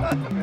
Welcome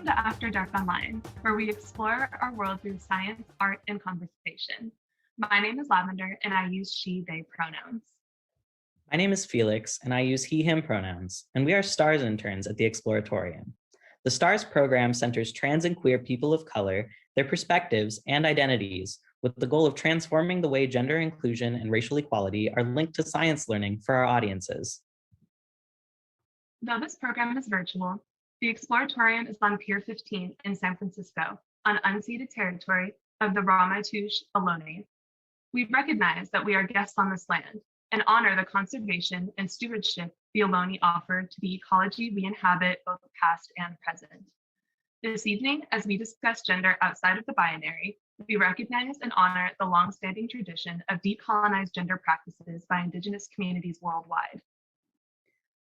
to After Dark Online, where we explore our world through science, art, and conversation. My name is Lavender, and I use she, they pronouns. My name is Felix, and I use he, him pronouns, and we are STARS interns at the Exploratorium. The STARS program centers trans and queer people of color, their perspectives, and identities, with the goal of transforming the way gender inclusion and racial equality are linked to science learning for our audiences. Though this program is virtual, the Exploratorium is on Pier 15 in San Francisco, on unceded territory of the Ramaytush Ohlone. We recognize that we are guests on this land and honor the conservation and stewardship the Ohlone offer to the ecology we inhabit, both past and present. This evening, as we discuss gender outside of the binary, we recognize and honor the longstanding tradition of decolonized gender practices by Indigenous communities worldwide.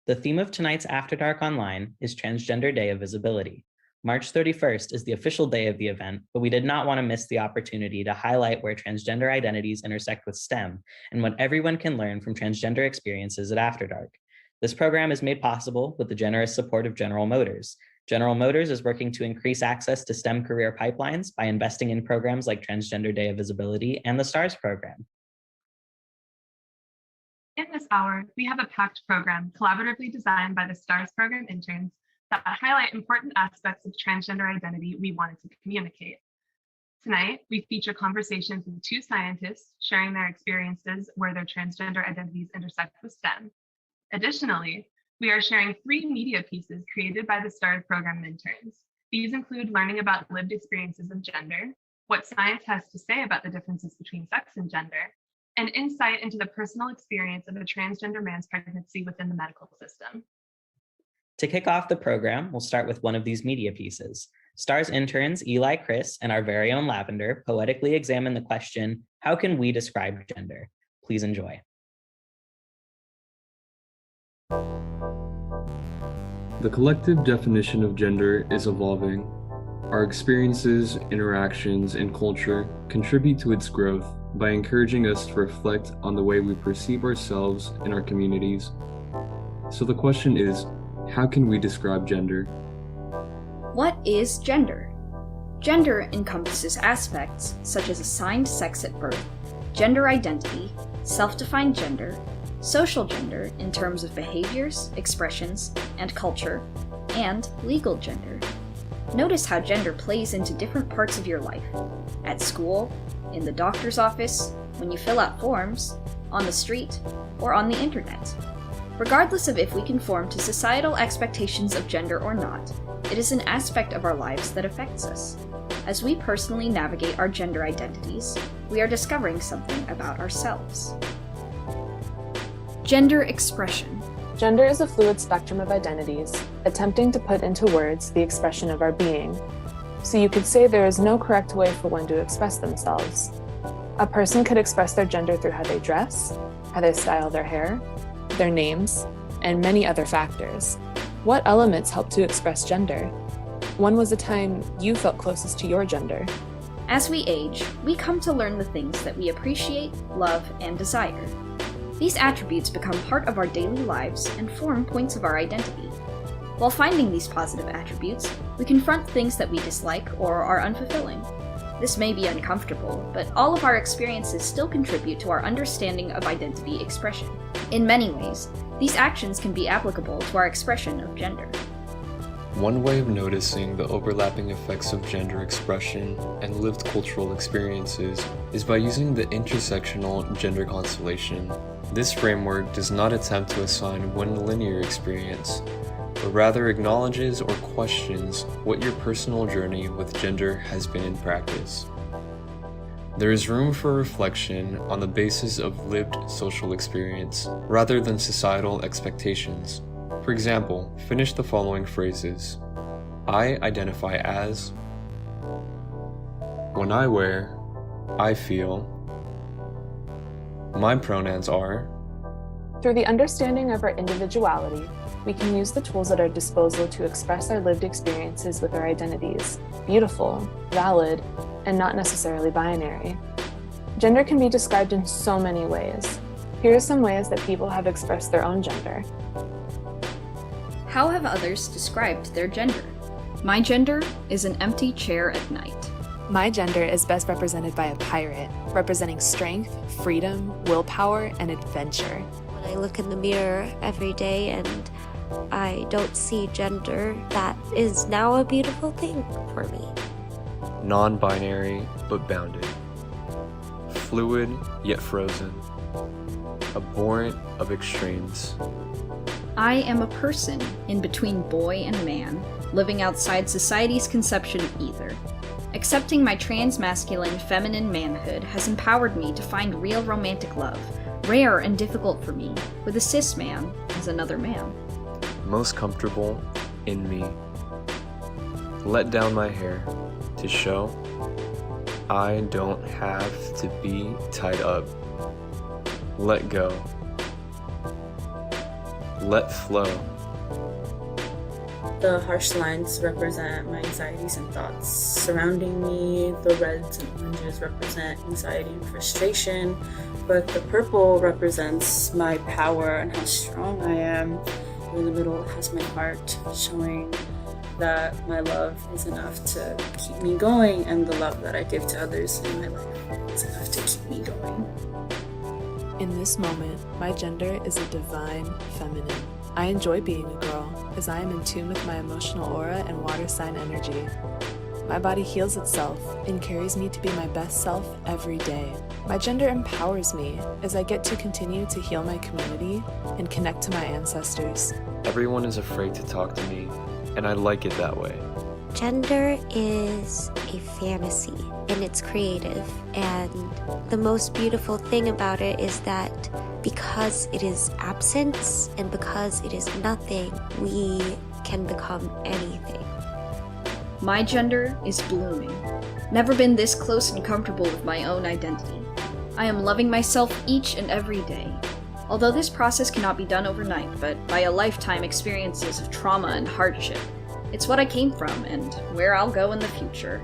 The theme of tonight's After Dark Online is Transgender Day of Visibility. March 31st is the official day of the event, but we did not want to miss the opportunity to highlight where transgender identities intersect with STEM and what everyone can learn from transgender experiences at After Dark. This program is made possible with the generous support of General Motors. General Motors is working to increase access to STEM career pipelines by investing in programs like Transgender Day of Visibility and the STARS program. In this hour, we have a packed program collaboratively designed by the STARS program interns that highlight important aspects of transgender identity we wanted to communicate. Tonight, we feature conversations with two scientists sharing their experiences where their transgender identities intersect with STEM. Additionally, we are sharing 3 media pieces created by the STARS program interns. These include learning about lived experiences of gender, what science has to say about the differences between sex and gender, and insight into the personal experience of a transgender man's pregnancy within the medical system. To kick off the program, we'll start with one of these media pieces. STARS interns Eli, Chris, and our very own Lavender poetically examine the question, how can we describe gender? Please enjoy. The collective definition of gender is evolving. Our experiences, interactions, and culture contribute to its growth by encouraging us to reflect on the way we perceive ourselves and our communities. So the question is, how can we describe gender? What is gender? Gender encompasses aspects such as assigned sex at birth, gender identity, self-defined gender, social gender in terms of behaviors, expressions, and culture, and legal gender. Notice how gender plays into different parts of your life: at school, in the doctor's office, when you fill out forms, on the street, or on the internet. Regardless of if we conform to societal expectations of gender or not, it is an aspect of our lives that affects us. As we personally navigate our gender identities, we are discovering something about ourselves. Gender expression. Gender is a fluid spectrum of identities, attempting to put into words the expression of our being. So you could say there is no correct way for one to express themselves. A person could express their gender through how they dress, how they style their hair, their names, and many other factors. What elements help to express gender? When was the time you felt closest to your gender? As we age, we come to learn the things that we appreciate, love, and desire. These attributes become part of our daily lives and form points of our identity. While finding these positive attributes, we confront things that we dislike or are unfulfilling. This may be uncomfortable, but all of our experiences still contribute to our understanding of identity expression. In many ways, these actions can be applicable to our expression of gender. One way of noticing the overlapping effects of gender expression and lived cultural experiences is by using the intersectional gender constellation. This framework does not attempt to assign one linear experience, but rather acknowledges or questions what your personal journey with gender has been in practice. There is room for reflection on the basis of lived social experience, rather than societal expectations. For example, finish the following phrases. I identify as. When I wear, I feel. My pronouns are. Through the understanding of our individuality, we can use the tools at our disposal to express our lived experiences with our identities, beautiful, valid, and not necessarily binary. Gender can be described in so many ways. Here are some ways that people have expressed their own gender. How have others described their gender? My gender is an empty chair at night. My gender is best represented by a pirate, representing strength, freedom, willpower, and adventure. When I look in the mirror every day and I don't see gender, that is now a beautiful thing for me. Non-binary but bounded. Fluid yet frozen. Abhorrent of extremes. I am a person in between boy and man, living outside society's conception of either. Accepting my trans-masculine feminine manhood has empowered me to find real romantic love, rare and difficult for me, with a cis man as another man. Most comfortable in me. Let down my hair to show I don't have to be tied up. Let go. Let flow. The harsh lines represent my anxieties and thoughts surrounding me. The reds and oranges represent anxiety and frustration, but the purple represents my power and how strong I am. In the middle has my heart, showing that my love is enough to keep me going, and the love that I give to others in my life is enough to keep me going. In this moment, my gender is a divine feminine. I enjoy being a girl, as I am in tune with my emotional aura and water sign energy. My body heals itself and carries me to be my best self every day. My gender empowers me as I get to continue to heal my community and connect to my ancestors. Everyone is afraid to talk to me, and I like it that way. Gender is a fantasy and it's creative, and the most beautiful thing about it is that because it is absence and because it is nothing, we can become anything. My gender is blooming. Never been this close and comfortable with my own identity. I am loving myself each and every day. Although this process cannot be done overnight, but by a lifetime experiences of trauma and hardship. It's what I came from and where I'll go in the future.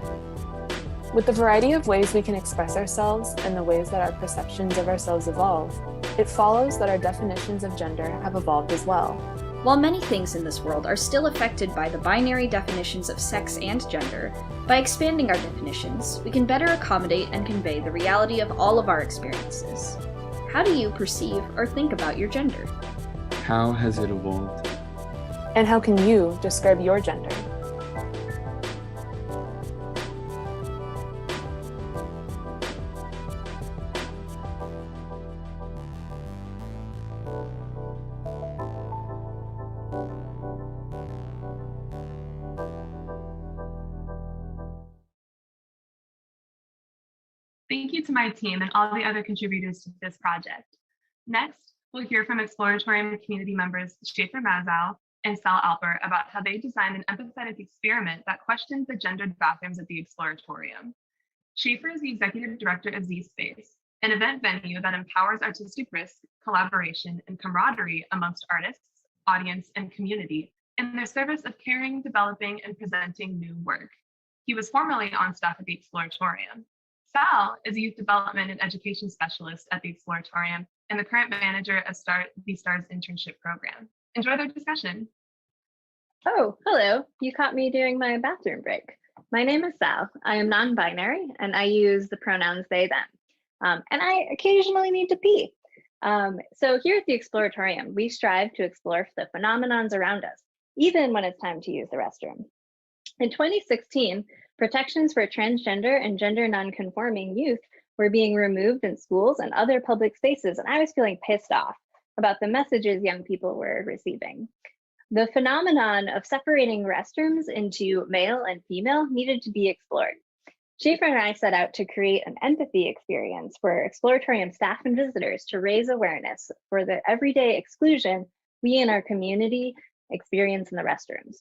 With the variety of ways we can express ourselves and the ways that our perceptions of ourselves evolve, it follows that our definitions of gender have evolved as well. While many things in this world are still affected by the binary definitions of sex and gender, by expanding our definitions, we can better accommodate and convey the reality of all of our experiences. How do you perceive or think about your gender? How has it evolved? And how can you describe your gender? Thank you to my team and all the other contributors to this project. Next, we'll hear from Exploratorium community members Schaefer Mazow and Sal Alper about how they designed an empathetic experiment that questions the gendered bathrooms at the Exploratorium. Schaefer is the executive director of Z Space, an event venue that empowers artistic risk, collaboration, and camaraderie amongst artists, audience, and community in their service of caring, developing, and presenting new work. He was formerly on staff at the Exploratorium. Sal is a youth development and education specialist at the Exploratorium and the current manager of the STARS internship program. Enjoy their discussion. Oh, hello. You caught me during my bathroom break. My name is Sal. I am non-binary and I use the pronouns they, them. And I occasionally need to pee. So here at the Exploratorium, we strive to explore the phenomenons around us even when it's time to use the restroom. In 2016, protections for transgender and gender nonconforming youth were being removed in schools and other public spaces, and I was feeling pissed off about the messages young people were receiving. The phenomenon of separating restrooms into male and female needed to be explored. Schaefer and I set out to create an empathy experience for Exploratorium staff and visitors to raise awareness for the everyday exclusion we in our community experience in the restrooms.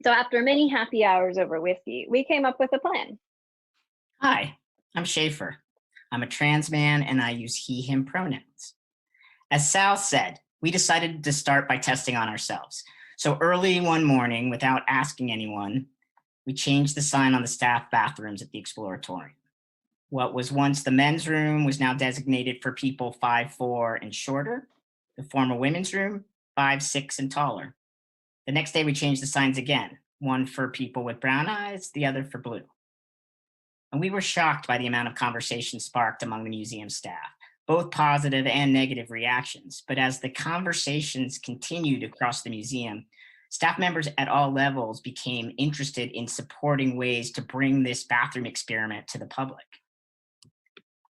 So after many happy hours over whiskey, we came up with a plan. Hi, I'm Schaefer. I'm a trans man and I use he, him pronouns. As Sal said, we decided to start by testing on ourselves. So early one morning, without asking anyone, we changed the sign on the staff bathrooms at the Exploratorium. What was once the men's room was now designated for people 5'4" and shorter. The former women's room, 5'6" and taller. The next day we changed the signs again, one for people with brown eyes, the other for blue. And we were shocked by the amount of conversation sparked among the museum staff, both positive and negative reactions. But as the conversations continued across the museum, staff members at all levels became interested in supporting ways to bring this bathroom experiment to the public.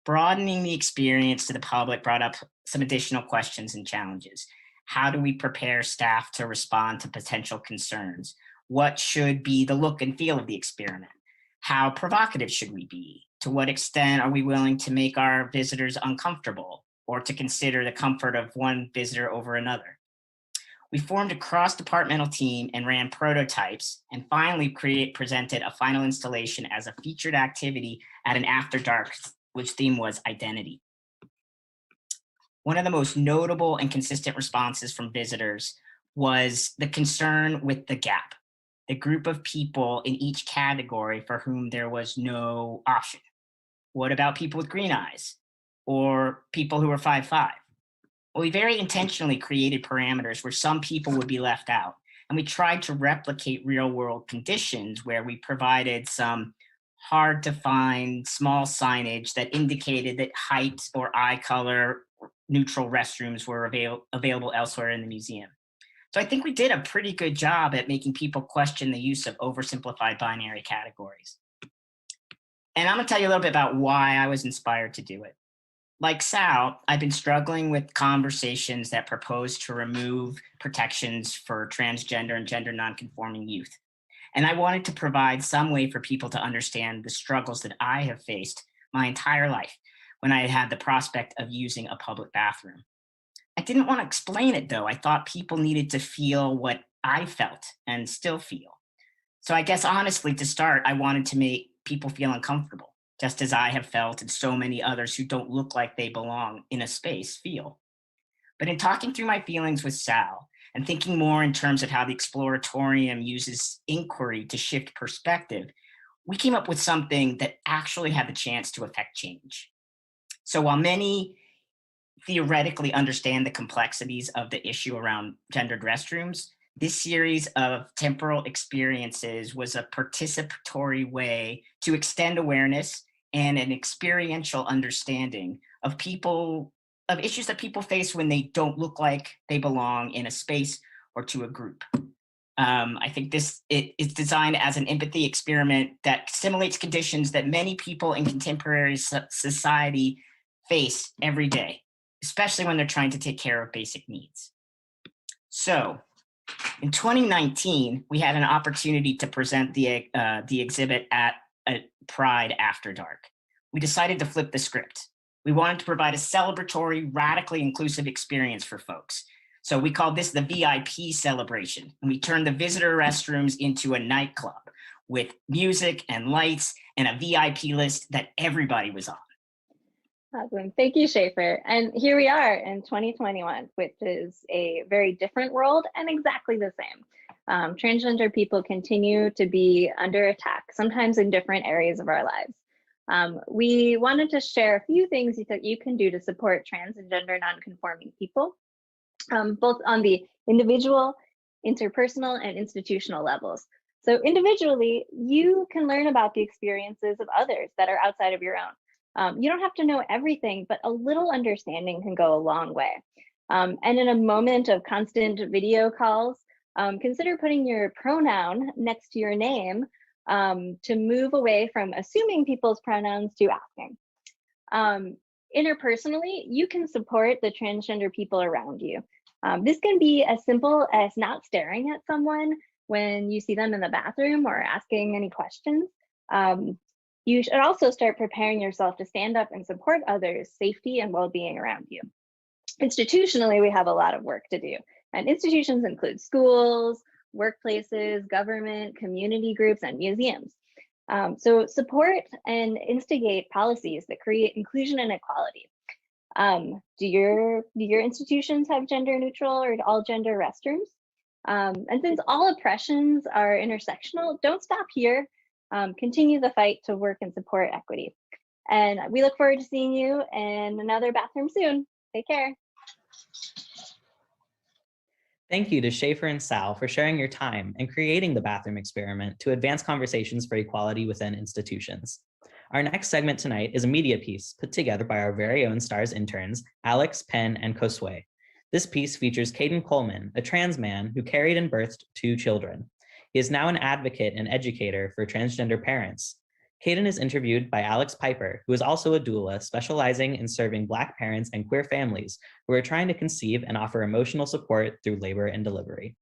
Broadening the experience to the public brought up some additional questions and challenges. How do we prepare staff to respond to potential concerns? What should be the look and feel of the experiment? How provocative should we be? To what extent are we willing to make our visitors uncomfortable or to consider the comfort of one visitor over another? We formed a cross-departmental team and ran prototypes and finally presented a final installation as a featured activity at an After Dark, which theme was identity. One of the most notable and consistent responses from visitors was the concern with the gap, the group of people in each category for whom there was no option. What about people with green eyes or people who are 5'5"? Well, we very intentionally created parameters where some people would be left out. And we tried to replicate real world conditions where we provided some hard to find small signage that indicated that height or eye color neutral restrooms were available elsewhere in the museum. So I think we did a pretty good job at making people question the use of oversimplified binary categories. And I'm gonna tell you a little bit about why I was inspired to do it. Like Sal, I've been struggling with conversations that propose to remove protections for transgender and gender nonconforming youth. And I wanted to provide some way for people to understand the struggles that I have faced my entire life when I had the prospect of using a public bathroom. I didn't want to explain it though. I thought people needed to feel what I felt and still feel. So I guess honestly, to start, I wanted to make people feel uncomfortable, just as I have felt and so many others who don't look like they belong in a space feel. But in talking through my feelings with Sal and thinking more in terms of how the Exploratorium uses inquiry to shift perspective, we came up with something that actually had the chance to affect change. So while many theoretically understand the complexities of the issue around gendered restrooms, this series of temporal experiences was a participatory way to extend awareness and an experiential understanding of issues that people face when they don't look like they belong in a space or to a group. I think it is designed as an empathy experiment that simulates conditions that many people in contemporary society face every day, especially when they're trying to take care of basic needs. So in 2019, we had an opportunity to present the exhibit at a Pride After Dark. We decided to flip the script. We wanted to provide a celebratory, radically inclusive experience for folks. So we called this the VIP celebration. And we turned the visitor restrooms into a nightclub with music and lights and a VIP list that everybody was on. Awesome. Thank you, Schaefer. And here we are in 2021, which is a very different world and exactly the same. Transgender people continue to be under attack, sometimes in different areas of our lives. We wanted to share a few things that you can do to support trans and gender nonconforming people, both on the individual, interpersonal, and institutional levels. So individually, you can learn about the experiences of others that are outside of your own. You don't have to know everything, but a little understanding can go a long way. And in a moment of constant video calls, consider putting your pronoun next to your name to move away from assuming people's pronouns to asking. Interpersonally, you can support the transgender people around you. This can be as simple as not staring at someone when you see them in the bathroom or asking any questions. You should also start preparing yourself to stand up and support others' safety and well-being around you. Institutionally, we have a lot of work to do, and institutions include schools, workplaces, government, community groups, and museums. So support and instigate policies that create inclusion and equality. Do your institutions have gender neutral or all gender restrooms? And since all oppressions are intersectional, don't stop here. Continue the fight to work and support equity. And we look forward to seeing you in another bathroom soon. Take care. Thank you to Schaefer and Sal for sharing your time and creating the bathroom experiment to advance conversations for equality within institutions. Our next segment tonight is a media piece put together by our very own STARS interns, Alex, Penn, and Kosue. This piece features Caden Coleman, a trans man who carried and birthed 2 children. He is now an advocate and educator for transgender parents. Caden is interviewed by Alex Piper, who is also a doula specializing in serving Black parents and queer families who are trying to conceive and offer emotional support through labor and delivery.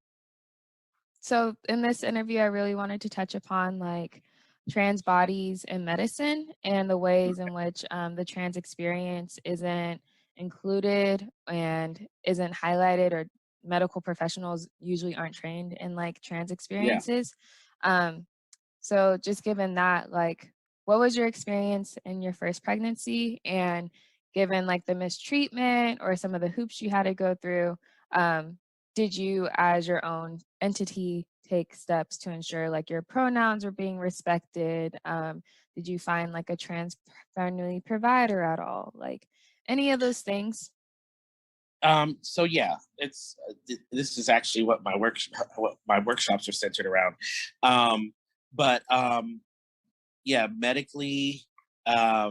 So in this interview, I really wanted to touch upon like trans bodies in medicine and the ways in which the trans experience isn't included and isn't highlighted, or medical professionals usually aren't trained in like trans experiences. So just given that, like, what was your experience in your first pregnancy? And given like the mistreatment or some of the hoops you had to go through, did you as your own entity take steps to ensure like your pronouns were being respected? Did you find like a trans family provider at all? Like any of those things? So yeah, it's this is actually what my workshops are centered around. Yeah, medically, I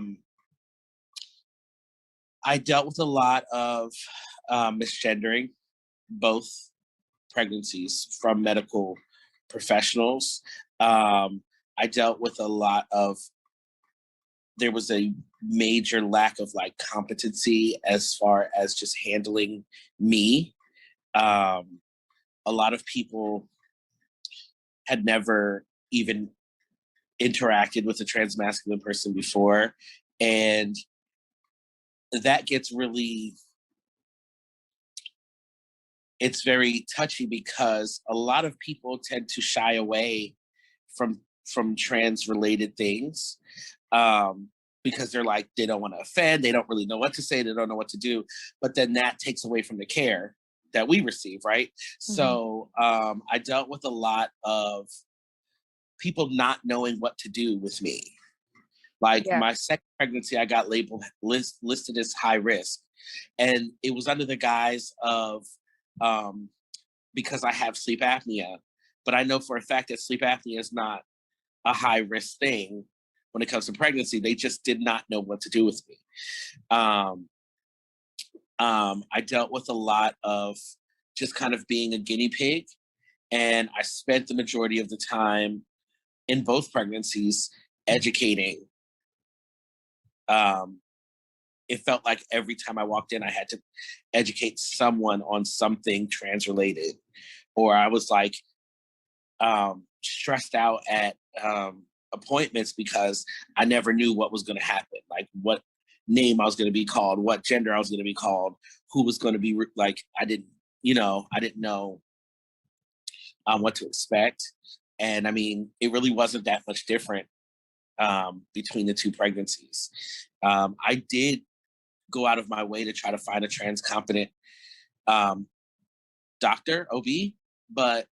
dealt with a lot of misgendering, both pregnancies, from medical professionals. I dealt with a lot of, there was a major lack of like competency as far as just handling me. A lot of people had never even interacted with a trans masculine person before. And that gets really, it's very touchy because a lot of people tend to shy away from trans related things because they're like, they don't want to offend, they don't really know what to say, they don't know what to do. But then that takes away from the care that we receive, right? Mm-hmm. So I dealt with a lot of people not knowing what to do with me. Like my second pregnancy, I got labeled, listed as high risk. And it was under the guise of, because I have sleep apnea, but I know for a fact that sleep apnea is not a high risk thing when it comes to pregnancy. They just did not know what to do with me. I dealt with a lot of just kind of being a guinea pig. And I spent the majority of the time in both pregnancies educating. It felt like every time I walked in, I had to educate someone on something trans related, or I was like stressed out at appointments because I never knew what was going to happen, like what name I was going to be called, what gender I was going to be called, who was going to be like, I didn't know what to expect. And I mean, it really wasn't that much different between the 2 pregnancies. I did go out of my way to try to find a trans competent doctor, OB, but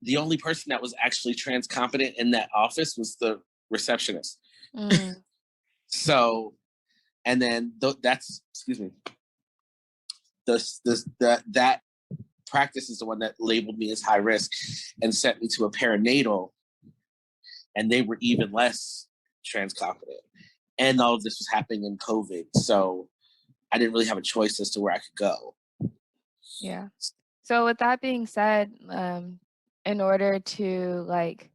the only person that was actually trans competent in that office was the receptionist. Mm. So, and then that's, excuse me, that practice is the one that labeled me as high risk and sent me to a perinatal, and they were even less trans competent. And all of this was happening in COVID, so I didn't really have a choice as to where I could go. Yeah. So with that being said, in order to like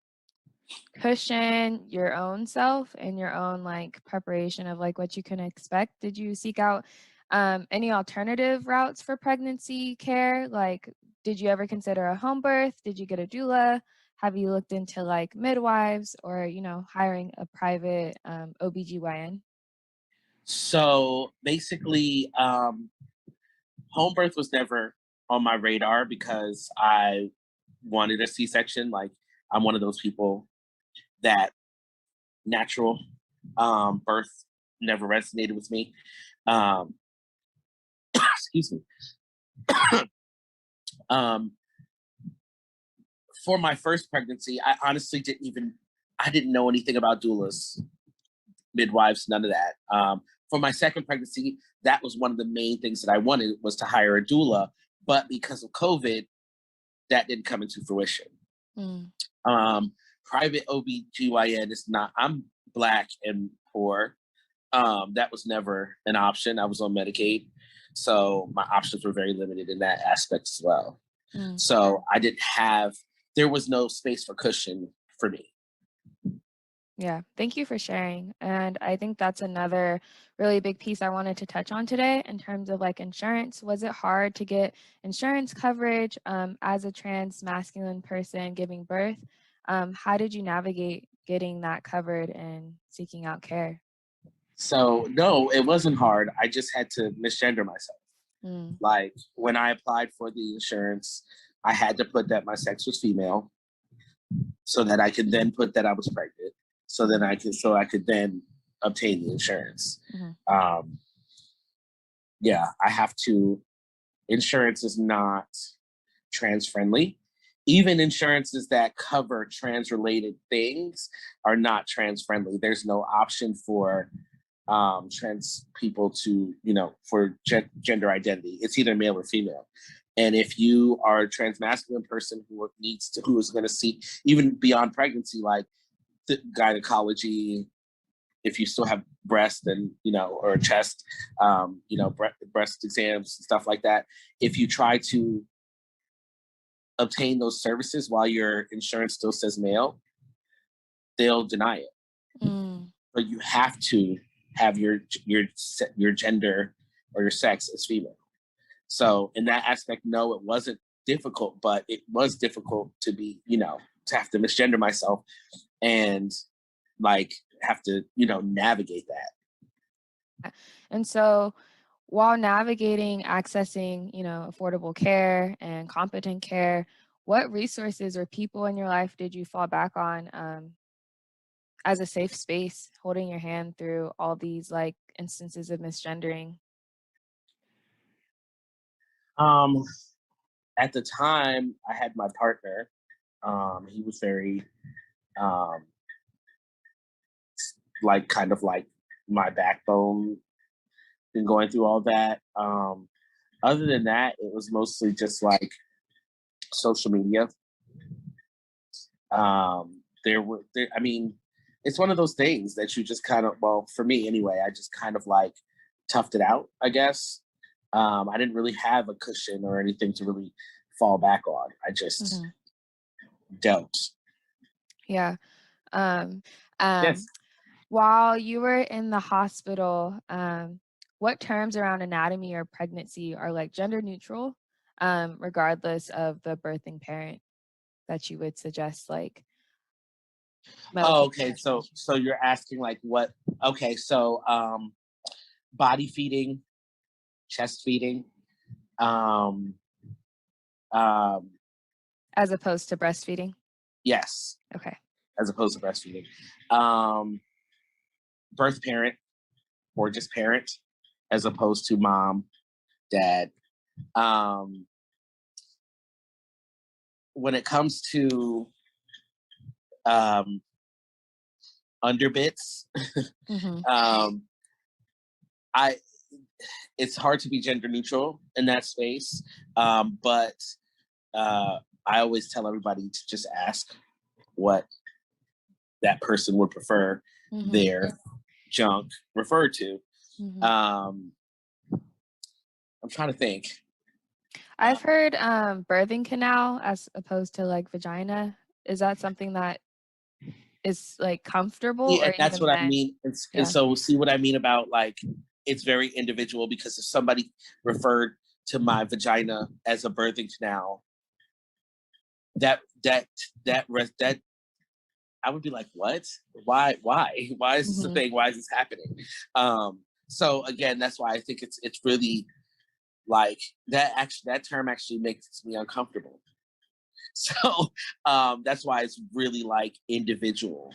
cushion your own self and your own like preparation of like what you can expect, did you seek out any alternative routes for pregnancy care? Like, did you ever consider a home birth? Did you get a doula? Have you looked into like midwives or, you know, hiring a private OBGYN? So basically, home birth was never on my radar because I wanted a C-section. Like, I'm one of those people that natural birth never resonated with me. Excuse me. For my first pregnancy, I honestly I didn't know anything about doulas, midwives, none of that. For my second pregnancy, that was one of the main things that I wanted, was to hire a doula. But because of COVID, that didn't come into fruition. Private OBGYN is not, I'm Black and poor. That was never an option. I was on Medicaid. So my options were very limited in that aspect as well. So there was no space for cushion for me. Yeah, thank you for sharing. And I think that's another really big piece I wanted to touch on today in terms of like insurance. Was it hard to get insurance coverage as a trans masculine person giving birth? How did you navigate getting that covered and seeking out care? So no, it wasn't hard. I just had to misgender myself. Like when I applied for the insurance, I had to put that my sex was female so that I could then put that I was pregnant. So I could then obtain the insurance. Yeah, I have to. Insurance is not trans friendly. Even insurances that cover trans related things are not trans friendly. There's no option for trans people to, for gender identity. It's either male or female. And if you are a trans masculine person who is going to seek, even beyond pregnancy, like the gynecology, if you still have breast and, or chest, breast exams and stuff like that. If you try to obtain those services while your insurance still says male, they'll deny it. But you have to have your gender or your sex as female. So in that aspect, no, it wasn't difficult, but it was difficult to be, to have to misgender myself and like have to, navigate that. And so while navigating, accessing, affordable care and competent care, what resources or people in your life did you fall back on as a safe space, holding your hand through all these like instances of misgendering? At the time, I had my partner. He was very, kind of like my backbone in going through all that. Other than that, it was mostly just like social media. It's one of those things that you just kind of, well, for me anyway, I just kind of like toughed it out, I guess. I didn't really have a cushion or anything to really fall back on. I just dealt. Yeah. Yes. While you were in the hospital, what terms around anatomy or pregnancy are like gender neutral, regardless of the birthing parent that you would suggest like? Oh, okay. So you're asking like what? Okay, so body feeding, chest feeding, as opposed to breastfeeding. Yes. Okay. As opposed to breastfeeding, birth parent or just parent, as opposed to mom, dad. When it comes to underbits, it's hard to be gender neutral in that space, but I always tell everybody to just ask what that person would prefer their junk referred to. I'm trying to think. I've heard birthing canal as opposed to like vagina. Is that something that is like comfortable Yeah, or that's even what I then? mean. And Yeah. so see what I mean about like it's very individual, because if somebody referred to my vagina as a birthing canal, that I would be like, what? Why is this a thing? Why is this happening? So again, that's why I think it's really like that term actually makes me uncomfortable. So that's why it's really like individual.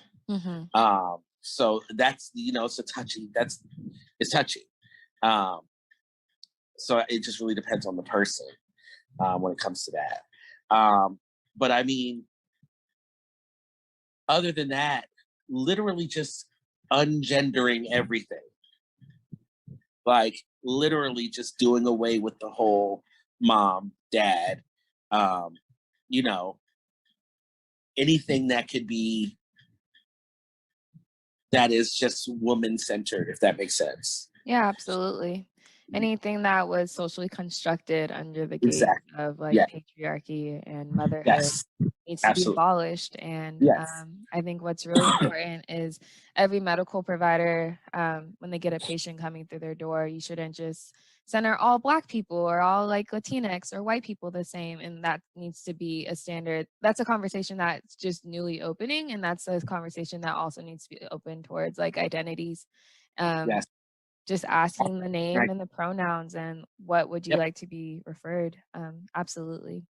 So that's, it's it's touchy. So it just really depends on the person when it comes to that. But I mean, other than that, literally just ungendering everything. Like literally just doing away with the whole mom, dad, anything that could be that is just woman centered, if that makes sense. Yeah, absolutely. Anything that was socially constructed under the gaze Exactly. of like Yeah. patriarchy and motherhood Yes. needs to be Absolutely. abolished. And Yes. I think what's really important is every medical provider, when they get a patient coming through their door, you shouldn't just center all Black people or all like Latinx or white people the same. And that needs to be a standard. That's a conversation that's just newly opening. And that's a conversation that also needs to be open towards like identities. Yes. Just asking the name Right. and the pronouns and what would you Yep. like to be referred. Absolutely.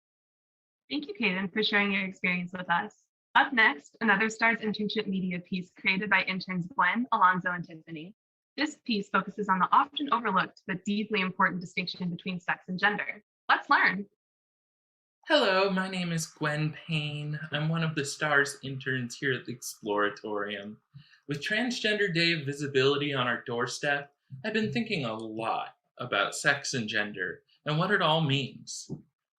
Thank you, Kaden, for sharing your experience with us. Up next, another STARS internship media piece created by interns Gwen, Alonzo, and Tiffany. This piece focuses on the often overlooked but deeply important distinction between sex and gender. Let's learn. Hello, my name is Gwen Payne. I'm one of the STARS interns here at the Exploratorium. With Transgender Day of Visibility on our doorstep, I've been thinking a lot about sex and gender and what it all means.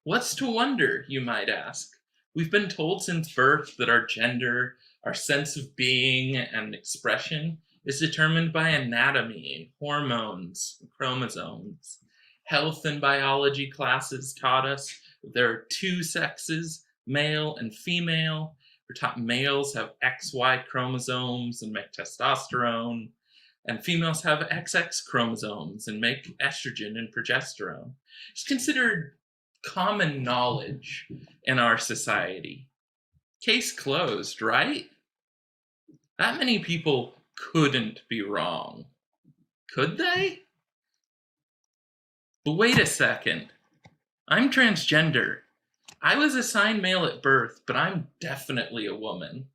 What's to wonder, you might ask? We've been told since birth that our gender, our sense of being and expression is determined by anatomy, hormones, chromosomes. Health and biology classes taught us there are two sexes, male and female. We're taught males have XY chromosomes and make testosterone, and females have XX chromosomes and make estrogen and progesterone. It's considered common knowledge in our society. Case closed, right? That many people couldn't be wrong. Could they? But wait a second. I'm transgender. I was assigned male at birth, but I'm definitely a woman.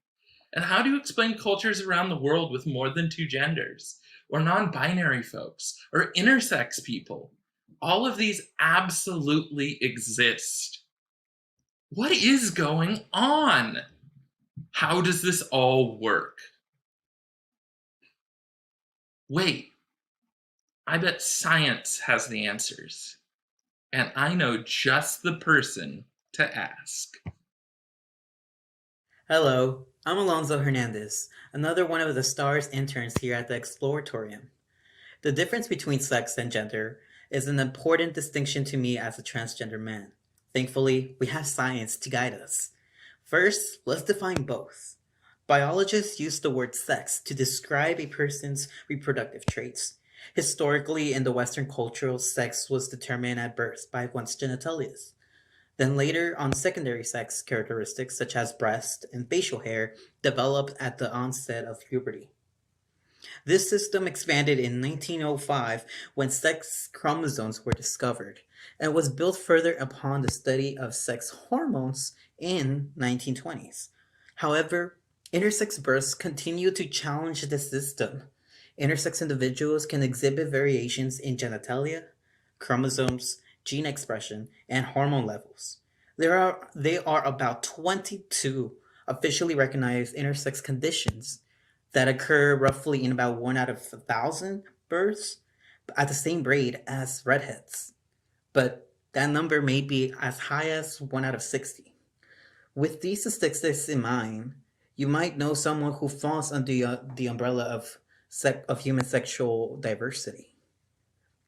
And how do you explain cultures around the world with more than two genders, or non-binary folks, or intersex people? All of these absolutely exist. What is going on? How does this all work? Wait, I bet science has the answers. And I know just the person to ask. Hello, I'm Alonzo Hernandez, another one of the STARS interns here at the Exploratorium. The difference between sex and gender is an important distinction to me as a transgender man. Thankfully, we have science to guide us. First, let's define both. Biologists use the word sex to describe a person's reproductive traits. Historically, in the Western culture, sex was determined at birth by one's genitalia. Then later on, secondary sex characteristics such as breast and facial hair developed at the onset of puberty. This system expanded in 1905 when sex chromosomes were discovered, and was built further upon the study of sex hormones in 1920s. However, intersex births continue to challenge the system. Intersex individuals can exhibit variations in genitalia, chromosomes, gene expression, and hormone levels. There are about 22 officially recognized intersex conditions that occur roughly in about 1 out of 1,000 births at the same rate as redheads. But that number may be as high as 1 out of 60. With these statistics in mind, you might know someone who falls under the umbrella of human sexual diversity.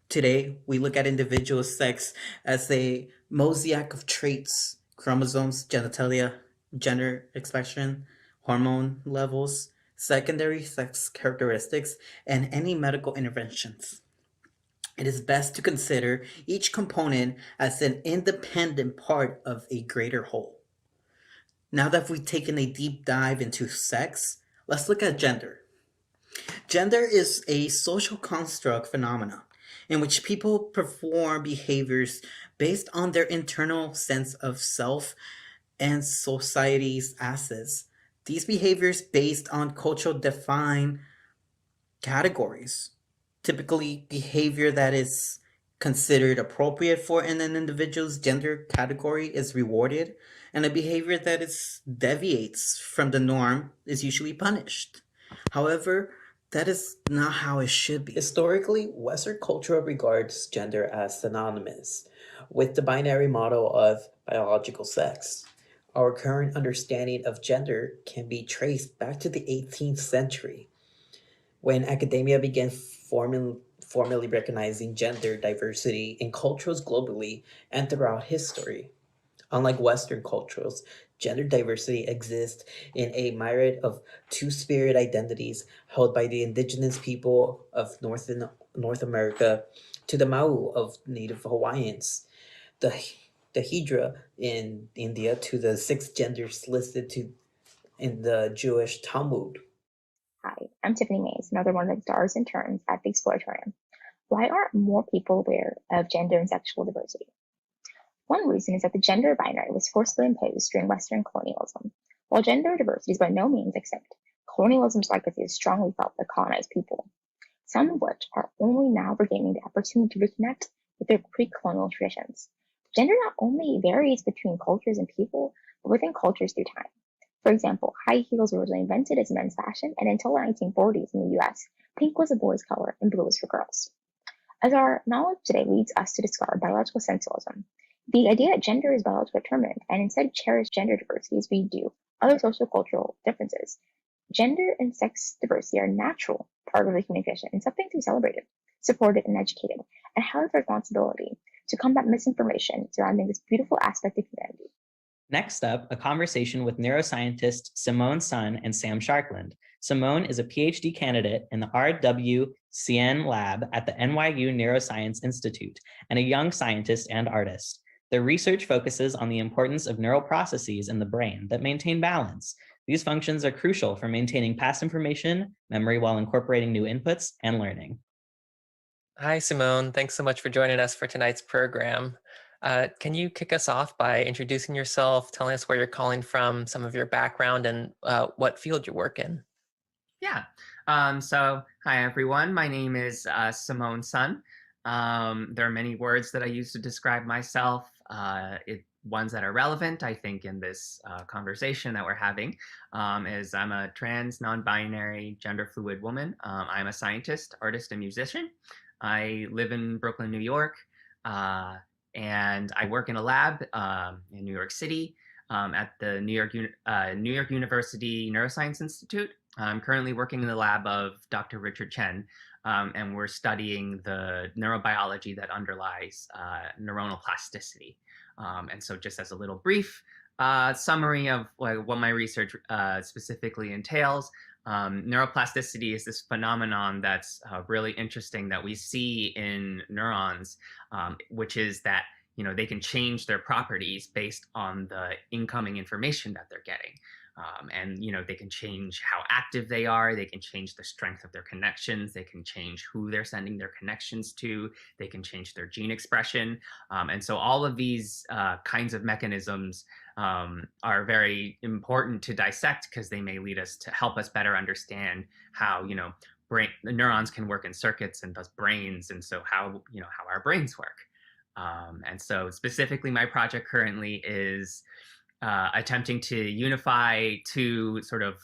Today, we look at individual sex as a mosaic of traits, chromosomes, genitalia, gender expression, hormone levels, secondary sex characteristics, and any medical interventions. It is best to consider each component as an independent part of a greater whole. Now that we've taken a deep dive into sex, let's look at gender. Gender is a social construct phenomena in which people perform behaviors based on their internal sense of self and society's assets. These behaviors based on cultural defined categories, typically behavior that is considered appropriate for an individual's gender category is rewarded, and a behavior that is deviates from the norm is usually punished. However, that is not how it should be. Historically, Western culture regards gender as synonymous with the binary model of biological sex. Our current understanding of gender can be traced back to the 18th century, when academia began formally recognizing gender diversity in cultures globally and throughout history. Unlike Western cultures, gender diversity exists in a myriad of two-spirit identities held by the indigenous people of North America to the Mau of Native Hawaiians, the Hydra in India to the six genders listed in the Jewish Talmud. Hi, I'm Tiffany Mays, another one of the stars interns at the Exploratorium. Why aren't more people aware of gender and sexual diversity? One reason is that the gender binary was forcibly imposed during Western colonialism. While gender diversity is by no means extinct, colonialism's legacy is strongly felt by colonized people, some of which are only now regaining the opportunity to reconnect with their pre-colonial traditions. Gender not only varies between cultures and people, but within cultures through time. For example, high heels were originally invented as men's fashion, and until the 1940s in the US, pink was a boy's color and blue was for girls. As our knowledge today leads us to discard biological essentialism, the idea that gender is biologically determined and instead cherish gender diversity as we do other social cultural differences, gender and sex diversity are a natural part of the human condition and something to be celebrated, supported, and educated, and held with responsibility to combat misinformation surrounding this beautiful aspect of humanity. Next up, a conversation with neuroscientists Simone Sun and Sam Sharkland. Simone is a PhD candidate in the RWCN lab at the NYU Neuroscience Institute and a young scientist and artist. Their research focuses on the importance of neural processes in the brain that maintain balance. These functions are crucial for maintaining past information, memory while incorporating new inputs, and learning. Hi, Simone. Thanks so much for joining us for tonight's program. Can you kick us off by introducing yourself, telling us where you're calling from, some of your background, and what field you work in? Yeah. So, hi, everyone. My name is Simone Sun. There are many words that I use to describe myself, ones that are relevant, I think, in this conversation that we're having, is I'm a trans, non-binary, gender-fluid woman. I'm a scientist, artist, and musician. I live in Brooklyn, New York, and I work in a lab in New York City at the New York University Neuroscience Institute. I'm currently working in the lab of Dr. Richard Chen, and we're studying the neurobiology that underlies neuronal plasticity. And so just as a little brief summary of what my research specifically entails, neuroplasticity is this phenomenon that's really interesting that we see in neurons, which is that they can change their properties based on the incoming information that they're getting. And they can change how active they are, they can change the strength of their connections, they can change who they're sending their connections to, they can change their gene expression. And so all of these kinds of mechanisms are very important to dissect because they may lead us to help us better understand how the neurons can work in circuits and thus brains, and so how our brains work. And so specifically my project currently is attempting to unify two sort of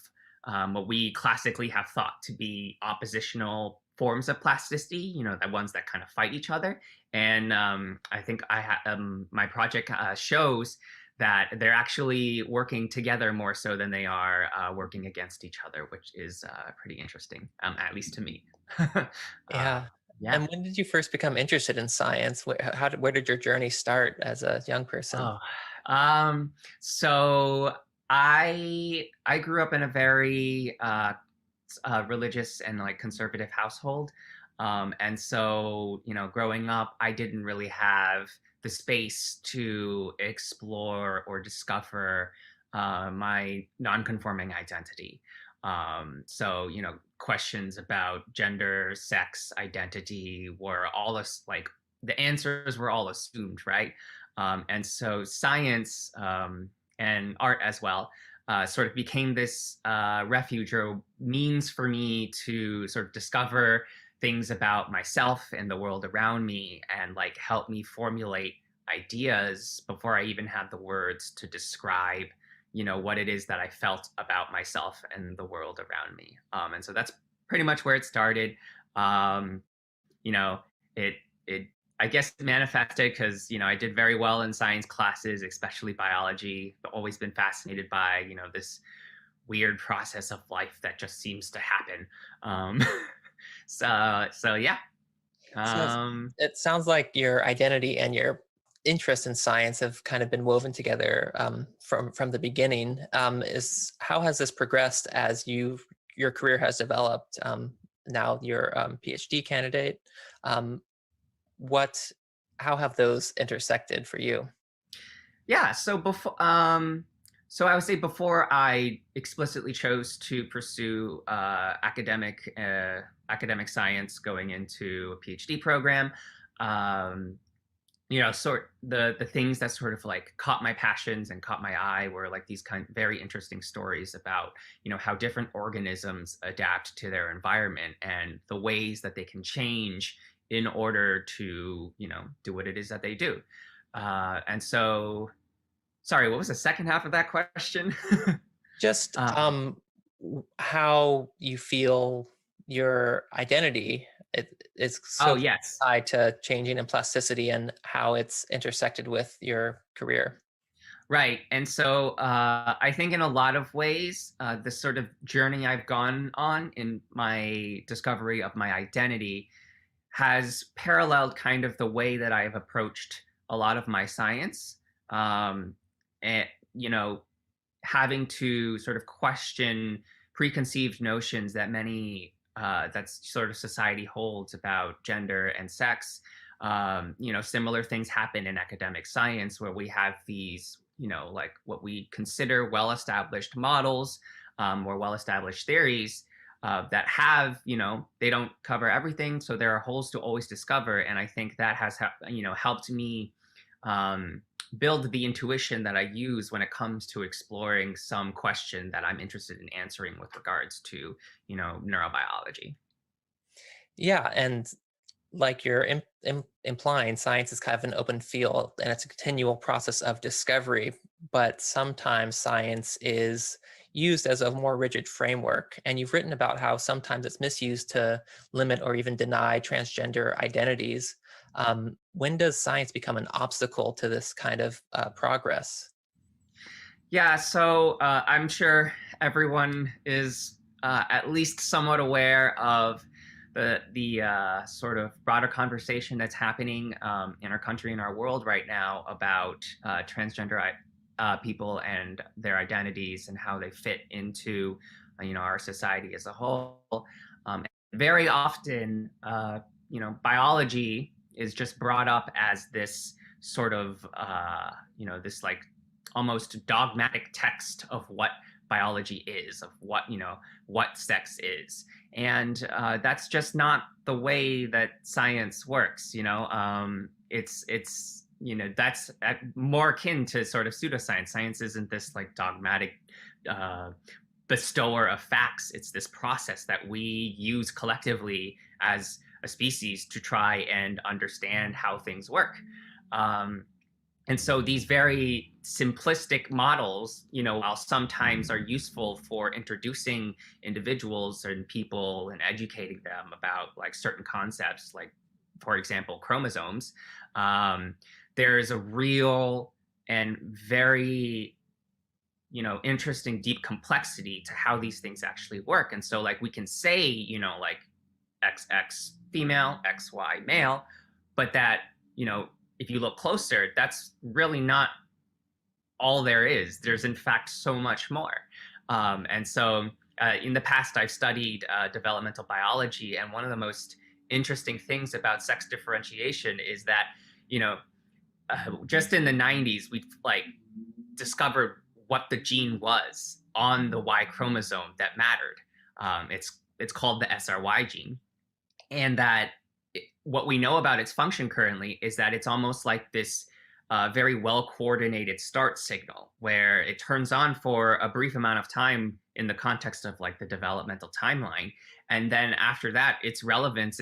what we classically have thought to be oppositional forms of plasticity, the ones that kind of fight each other. And I think my project shows that they're actually working together more so than they are working against each other, which is pretty interesting, at least to me. Yeah. Yeah. And when did you first become interested in science? Where did your journey start as a young person? So I grew up in a very religious and like conservative household. And so, growing up, I didn't really have the space to explore or discover my non-conforming identity. So, questions about gender, sex, identity were all like the answers were all assumed, right? And so science and art as well sort of became this refuge or means for me to sort of discover things about myself and the world around me and like help me formulate ideas before I even had the words to describe what it is that I felt about myself and the world around me. And so that's pretty much where it started. It I guess it manifested because I did very well in science classes, especially biology. I've always been fascinated by this weird process of life that just seems to happen. So yeah. It sounds like your identity and your interest in science have kind of been woven together from the beginning. How has this progressed as your career has developed? Now you're a PhD candidate. How have those intersected for you? Yeah, so so I would say before I explicitly chose to pursue academic science going into a PhD program, the things that sort of like caught my passions and caught my eye were like these kind of very interesting stories about how different organisms adapt to their environment and the ways that they can change in order to do what it is that they do. And so, sorry, what was the second half of that question? Just how you feel your identity is so yes, tied to changing and plasticity and how it's intersected with your career. Right. And so I think in a lot of ways, the sort of journey I've gone on in my discovery of my identity has paralleled kind of the way that I've approached a lot of my science. And, having to sort of question preconceived notions that many that sort of society holds about gender and sex. Similar things happen in academic science where we have these, like what we consider well-established models or well-established theories that have, they don't cover everything. So there are holes to always discover. And I think that has, helped me build the intuition that I use when it comes to exploring some question that I'm interested in answering with regards to, neurobiology. Yeah, and like you're implying, science is kind of an open field and it's a continual process of discovery, but sometimes science is used as a more rigid framework. And you've written about how sometimes it's misused to limit or even deny transgender identities. When does science become an obstacle to this kind of progress? Yeah, so I'm sure everyone is at least somewhat aware of the sort of broader conversation that's happening in our country and our world right now about transgender people and their identities and how they fit into our society as a whole. Very often, biology is just brought up as this sort of this like almost dogmatic text of what biology is, of what sex is, and that's just not the way that science works. It's that's more akin to sort of pseudoscience. Science isn't this like dogmatic bestower of facts. It's this process that we use collectively as a species to try and understand how things work. And so these very simplistic models, while sometimes are useful for introducing individuals and people and educating them about like certain concepts, like, for example, chromosomes, there's a real and very interesting deep complexity to how these things actually work. And so like we can say like XX female, XY male, but that, you know, if you look closer, that's really not all there is. There's in fact so much more. And so in the past, I've studied developmental biology, and one of the most interesting things about sex differentiation is that, you know, just in the 90s, we like discovered what the gene was on the Y chromosome that mattered. It's called the SRY gene, and that what we know about its function currently is that it's almost like this very well coordinated start signal where it turns on for a brief amount of time in the context of like the developmental timeline, and then after that, its relevance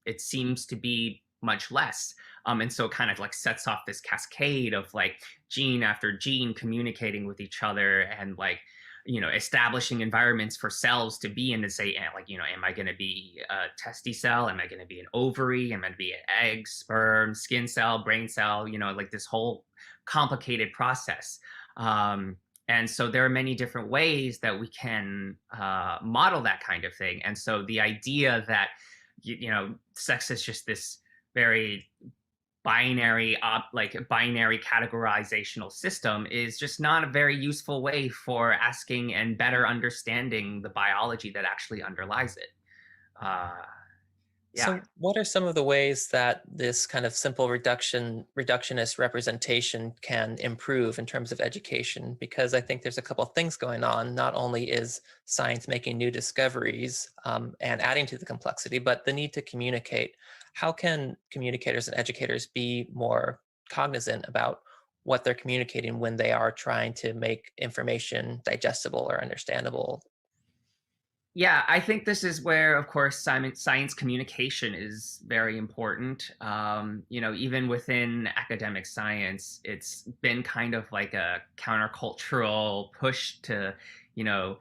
it seems to be much less. And so it kind of like sets off this cascade of like gene after gene communicating with each other and like, you know, establishing environments for cells to be in to say, like, you know, am I going to be a testy cell? Am I going to be an ovary? Am I going to be an egg, sperm, skin cell, brain cell? You know, like this whole complicated process. And so there are many different ways that we can model that kind of thing. And so the idea that, you know, sex is just this very binary categorizational system is just not a very useful way for asking and better understanding the biology that actually underlies it. So what are some of the ways that this kind of simple reductionist representation can improve in terms of education? Because I think there's a couple of things going on. Not only is science making new discoveries and adding to the complexity, but the need to communicate. How can communicators and educators be more cognizant about what they're communicating when they are trying to make information digestible or understandable? Yeah, I think this is where, of course, science communication is very important. You know, even within academic science, it's been kind of like a countercultural push to, you know,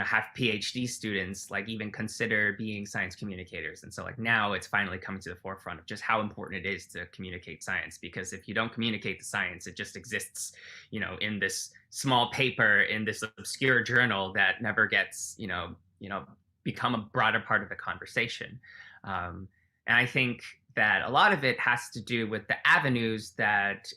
have PhD students like even consider being science communicators. And so like now it's finally coming to the forefront of just how important it is to communicate science, because if you don't communicate the science, it just exists, you know, in this small paper in this obscure journal that never gets, become a broader part of the conversation. And I think that a lot of it has to do with the avenues that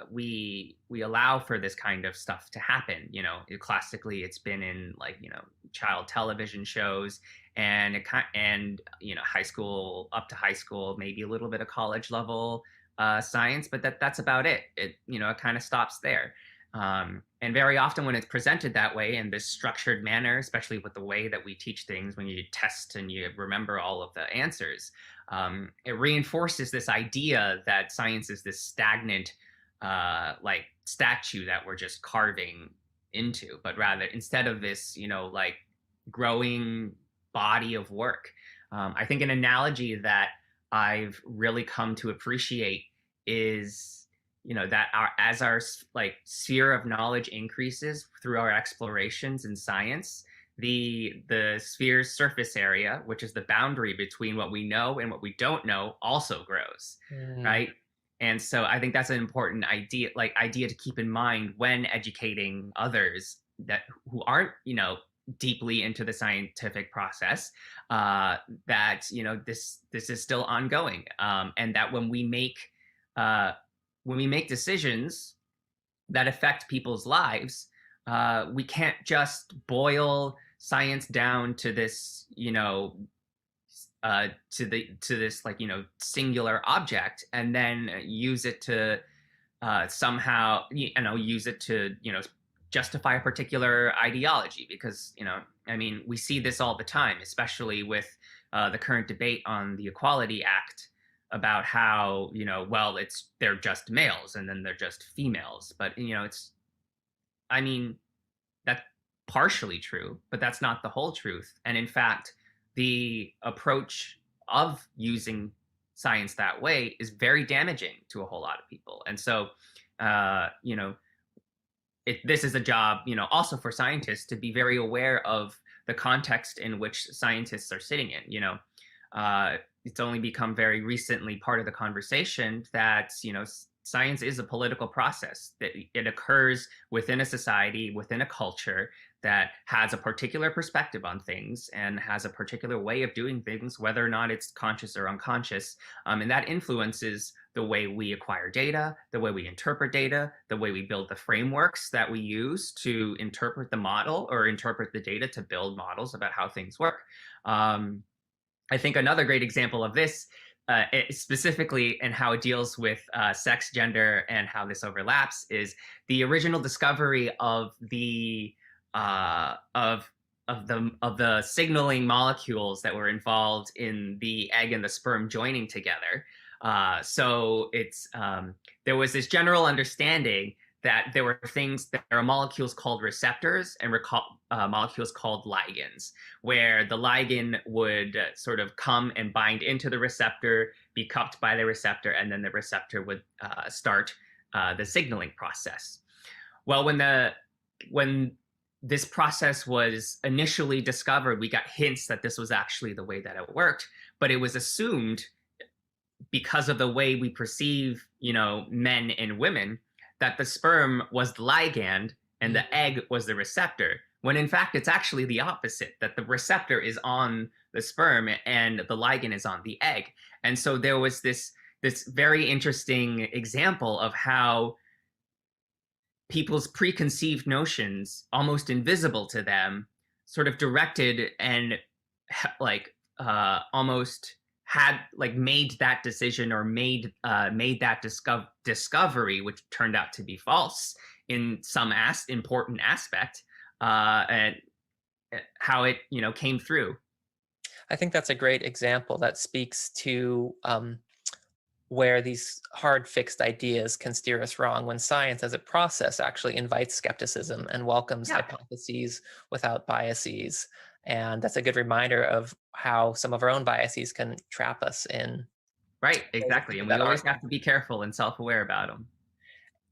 we allow for this kind of stuff to happen. You know, classically, it's been in like, you know, child television shows and high school, up to high school, maybe a little bit of college level science, but that's about it. It kind of stops there. And very often when it's presented that way in this structured manner, especially with the way that we teach things, when you test and you remember all of the answers, it reinforces this idea that science is this stagnant, like statue that we're just carving into, but rather instead of this, like growing body of work. I think an analogy that I've really come to appreciate is, that as our like sphere of knowledge increases through our explorations in science, the sphere's surface area, which is the boundary between what we know and what we don't know, also grows, right? And so I think that's an important idea to keep in mind when educating others who aren't, deeply into the scientific process, that this is still ongoing, and that when we make decisions that affect people's lives, we can't just boil science down to this, to this like, singular object, and then use it to somehow, use it to, justify a particular ideology. Because, we see this all the time, especially with the current debate on the Equality Act, about how, they're just males and then they're just females. But, that's partially true, but that's not the whole truth. And in fact, the approach of using science that way is very damaging to a whole lot of people. And so, this is a job, also for scientists to be very aware of the context in which scientists are sitting in. It's only become very recently part of the conversation that, science is a political process, that it occurs within a society, within a culture that has a particular perspective on things and has a particular way of doing things, whether or not it's conscious or unconscious. And that influences the way we acquire data, the way we interpret data, the way we build the frameworks that we use to interpret the model or interpret the data to build models about how things work. I think another great example of this, specifically and how it deals with sex, gender, and how this overlaps, is the original discovery of the signaling molecules that were involved in the egg and the sperm joining together. So it's there was this general understanding that there were molecules called receptors and molecules called ligands, where the ligand would sort of come and bind into the receptor, be cupped by the receptor, and then the receptor would start the signaling process. Well, when this process was initially discovered, we got hints that this was actually the way that it worked, but it was assumed, because of the way we perceive, men and women, that the sperm was the ligand and the egg was the receptor, when in fact it's actually the opposite, that the receptor is on the sperm and the ligand is on the egg. And so there was this very interesting example of how people's preconceived notions, almost invisible to them, sort of directed and almost had made that decision or made that discovery, which turned out to be false in some important aspect, and how it came through. I think that's a great example that speaks to where these hard fixed ideas can steer us wrong, when science as a process actually invites skepticism and welcomes hypotheses without biases. And that's a good reminder of how some of our own biases can trap us in. Right, exactly. And we always have to be careful and self-aware about them.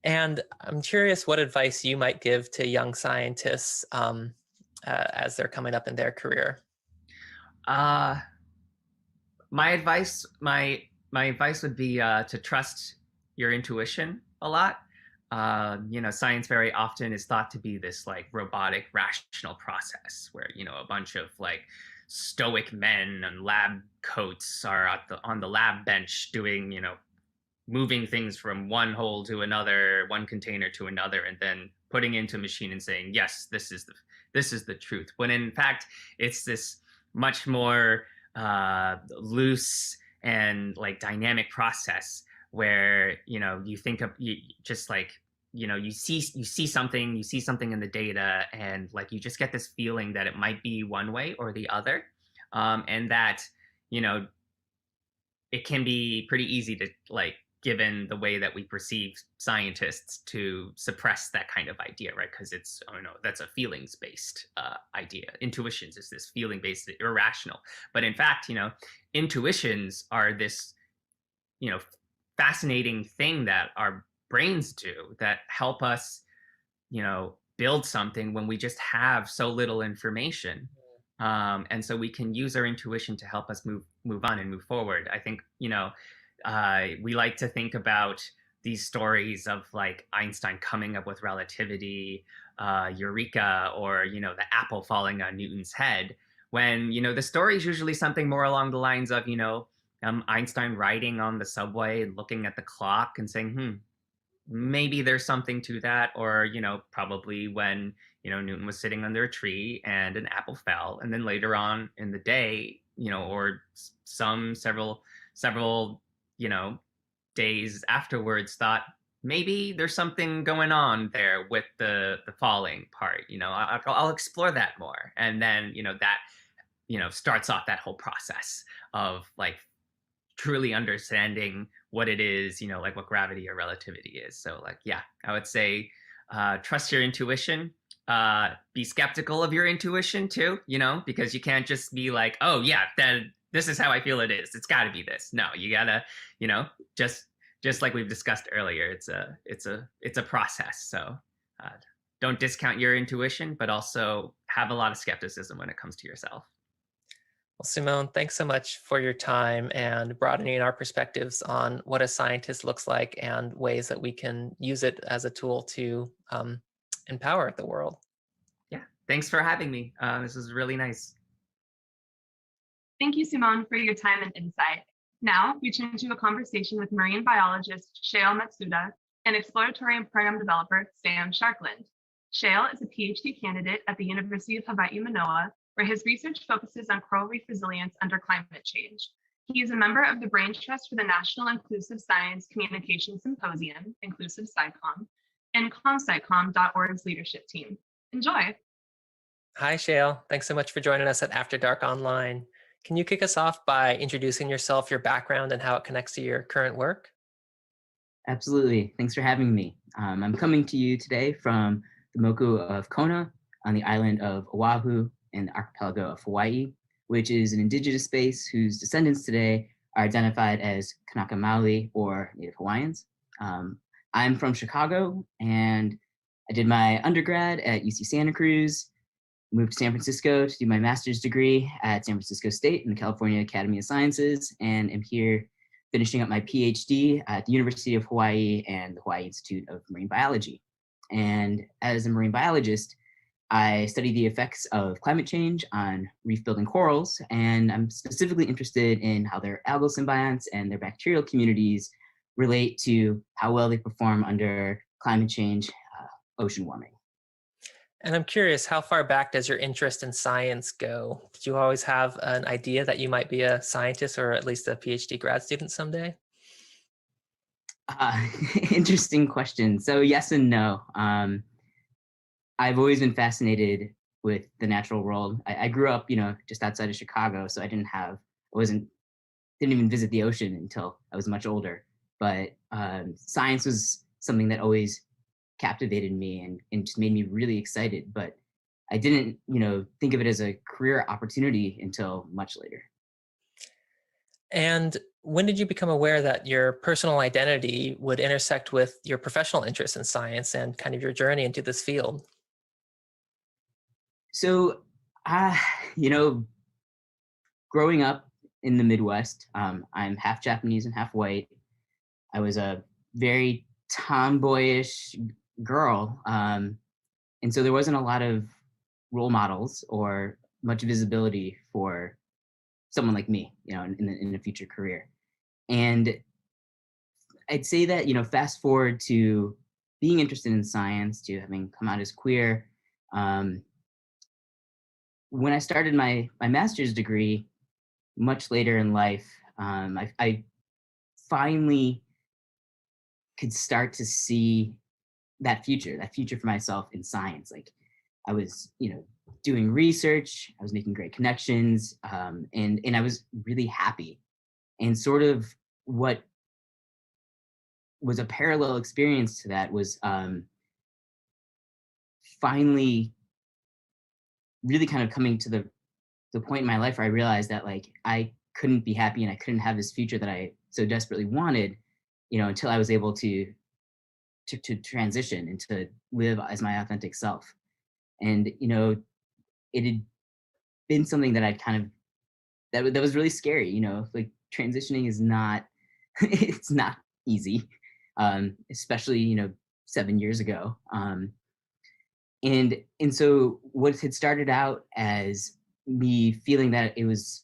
And I'm curious what advice you might give to young scientists as they're coming up in their career. My advice would be to trust your intuition a lot. Science very often is thought to be this robotic, rational process where, a bunch of stoic men in lab coats are on the lab bench doing, moving things from one hole to another, one container to another, and then putting into a machine and saying, yes, this is the truth. When in fact, it's this much more loose and dynamic process where you think of you see something in the data, and you just get this feeling that it might be one way or the other, and that it can be pretty easy to given the way that we perceive scientists, to suppress that kind of idea, right? Because it's, that's a feelings-based idea. Intuitions is this feeling-based, irrational. But in fact, intuitions are this, fascinating thing that our brains do that help us, build something when we just have so little information. And so we can use our intuition to help us move on and move forward. I think, we like to think about these stories of Einstein coming up with relativity, Eureka, or, the apple falling on Newton's head, when, the story is usually something more along the lines of, Einstein riding on the subway and looking at the clock and saying, maybe there's something to that. Or, probably when, Newton was sitting under a tree and an apple fell. And then later on in the day, or several days afterwards, thought maybe there's something going on there with the falling part. I'll explore that more. And then, that, starts off that whole process of truly understanding what it is, what gravity or relativity is. So I would say, trust your intuition, be skeptical of your intuition too, because you can't just be oh yeah, then this is how I feel it is. It's got to be this. No, you gotta, just like we've discussed earlier, it's a process. So don't discount your intuition, but also have a lot of skepticism when it comes to yourself. Well, Simone, thanks so much for your time and broadening our perspectives on what a scientist looks like and ways that we can use it as a tool to empower the world. Yeah, thanks for having me. This was really nice. Thank you, Simone, for your time and insight. Now, we turn to a conversation with marine biologist Shail Matsuda and Exploratorium program developer Sam Sharkland. Shail is a PhD candidate at the University of Hawaii Manoa, where his research focuses on coral reef resilience under climate change. He is a member of the Brain Trust for the National Inclusive Science Communication Symposium, Inclusive SciComm, and ComSciComm.org's leadership team. Enjoy. Hi, Shail. Thanks so much for joining us at After Dark Online. Can you kick us off by introducing yourself, your background, and how it connects to your current work? Absolutely. Thanks for having me. I'm coming to you today from the Moku of Kona on the island of Oahu in the archipelago of Hawaii, which is an indigenous space whose descendants today are identified as Kanaka Maoli or Native Hawaiians. I'm from Chicago, and I did my undergrad at UC Santa Cruz, moved to San Francisco to do my master's degree at San Francisco State in the California Academy of Sciences, and am here finishing up my PhD at the University of Hawaii and the Hawaii Institute of Marine Biology. And as a marine biologist, I study the effects of climate change on reef-building corals, and I'm specifically interested in how their algal symbionts and their bacterial communities relate to how well they perform under climate change, ocean warming. And I'm curious, how far back does your interest in science go? Did you always have an idea that you might be a scientist or at least a PhD grad student someday? Interesting question. So yes and no. I've always been fascinated with the natural world. I grew up, just outside of Chicago, so didn't even visit the ocean until I was much older. But science was something that always captivated me and just made me really excited. But I didn't, think of it as a career opportunity until much later. And when did you become aware that your personal identity would intersect with your professional interest in science and kind of your journey into this field? So, growing up in the Midwest, I'm half Japanese and half white. I was a very tomboyish girl. And so there wasn't a lot of role models or much visibility for someone like me, in a future career. And I'd say that, fast forward to being interested in science, to having come out as queer. When I started my master's degree much later in life, I finally could start to see that future for myself in science. Like I was, doing research, I was making great connections, and I was really happy. And sort of what was a parallel experience to that was finally really kind of coming to the point in my life where I realized that like I couldn't be happy and I couldn't have this future that I so desperately wanted, until I was able to transition and to live as my authentic self. And it had been something that I'd kind of that was really scary. Like transitioning is not it's not easy, especially 7 years ago. And so what had started out as me feeling that it was